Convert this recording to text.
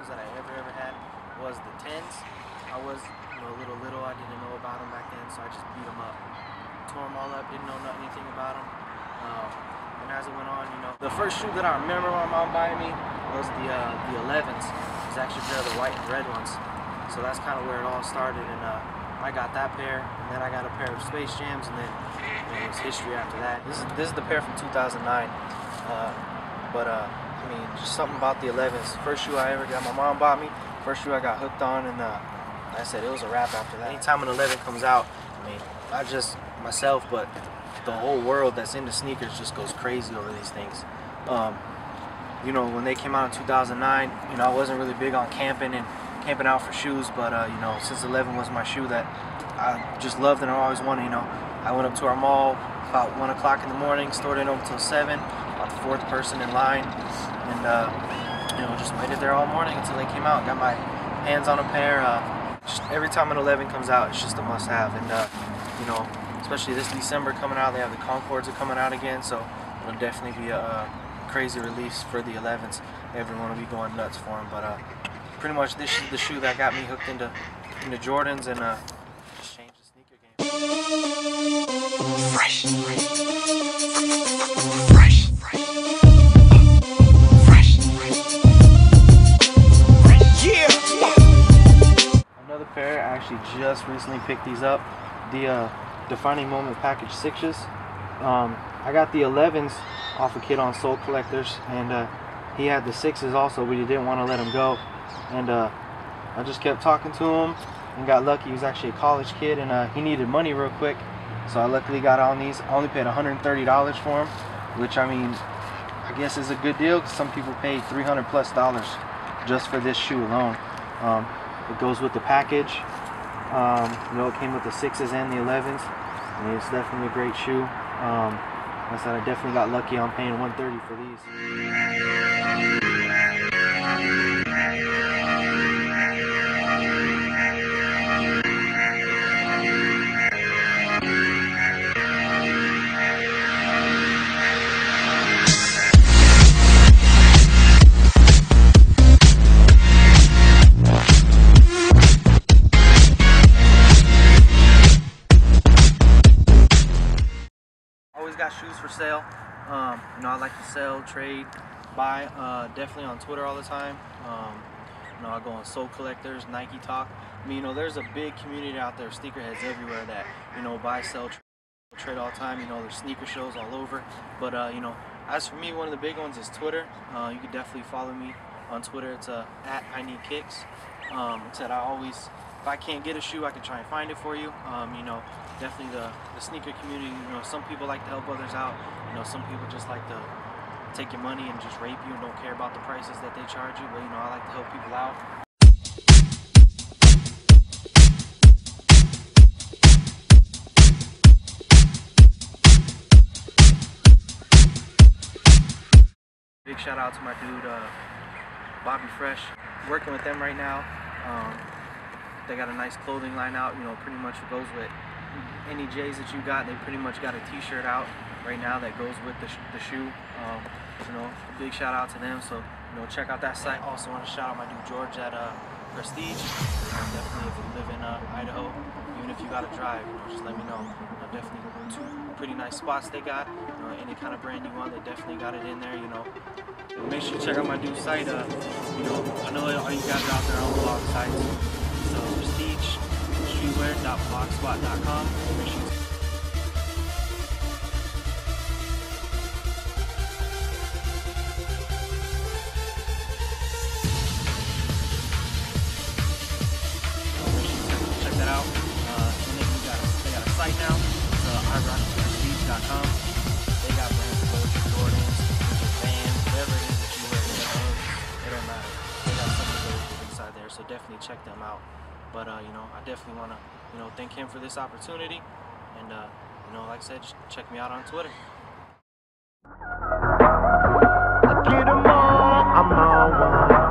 Jordans that I ever had was the 10s. I was a little. I didn't know about them back then, so I just beat them up. Tore them all up, didn't know anything about them. And as it went on, the first shoe that I remember my mom buying me was the 11s. It was actually a pair of the white and red ones. So that's kind of where it all started, and I got that pair, and then I got a pair of Space Jams, and then it was history after that. This is the pair from 2009. I mean, just something about the 11s. First shoe I ever got, my mom bought me. First shoe I got hooked on, and like I said, it was a wrap after that. Anytime an 11 comes out, I mean, not just myself, but the whole world that's into sneakers just goes crazy over these things. When they came out in 2009, I wasn't really big on camping out for shoes, but since 11 was my shoe that I just loved and I always wanted. I went up to our mall about 1 o'clock in the morning, stored it over till 7, about the 4th person in line, and just waited there all morning until they came out. Got my hands on a pair. Just every time an 11 comes out, it's just a must-have, and especially this December coming out, they have the Concords are coming out again, so it'll definitely be a crazy release for the 11s. Everyone will be going nuts for them, but pretty much this is the shoe that got me hooked into Jordans, and just changed the sneaker game. Fresh. Yeah. Another pair, I actually just recently picked these up. The Defining Moment Package 6s. I got the 11s off a kid on Soul Collectors, and he had the 6s also, but he didn't want to let them go. And I just kept talking to him and got lucky. He was actually a college kid, and he needed money real quick, so I luckily got on these. I only paid $130 for them, which, I mean, I guess is a good deal, because some people pay $300+ just for this shoe alone. It goes with the package. It came with the 6s and the 11s. I mean, it's definitely a great shoe. Like I said, I definitely got lucky on paying $130 for these. Always got shoes for sale. I like to sell, trade, buy. Definitely on Twitter all the time. I go on Soul Collectors, Nike Talk. I mean, there's a big community out there, sneakerheads everywhere that buy, sell, trade all the time. There's sneaker shows all over. But as for me, one of the big ones is Twitter. You can definitely follow me on Twitter. It's at IneedKicks. If I can't get a shoe, I can try and find it for you. Definitely the sneaker community, some people like to help others out. Some people just like to take your money and just rape you and don't care about the prices that they charge you. But, I like to help people out. Big shout out to my dude, Bobby Fresh. Working with them right now. They got a nice clothing line out, pretty much it goes with any J's that you got. They pretty much got a t-shirt out right now that goes with the shoe. A big shout out to them. So, check out that site. Also want to shout out my dude George at Prestige. Definitely if you live in Idaho, even if you got to drive, just let me know. Definitely 2 pretty nice spots they got. Any kind of brand you want, they definitely got it in there. Make sure you check out my dude's site. I know all you guys are out there on blog sites. So prestigestreetwear.blogspot.com. Make sure check that out. And then they got a site now. It's iRockPrestige.com. They got brands that go with your Jordans, with your Vans, whatever it is that you wear. It don't matter. They got something to go with inside there. So definitely check them out. But I definitely want to thank him for this opportunity, and like I said, just check me out on Twitter. I get 'em all, I'm all one.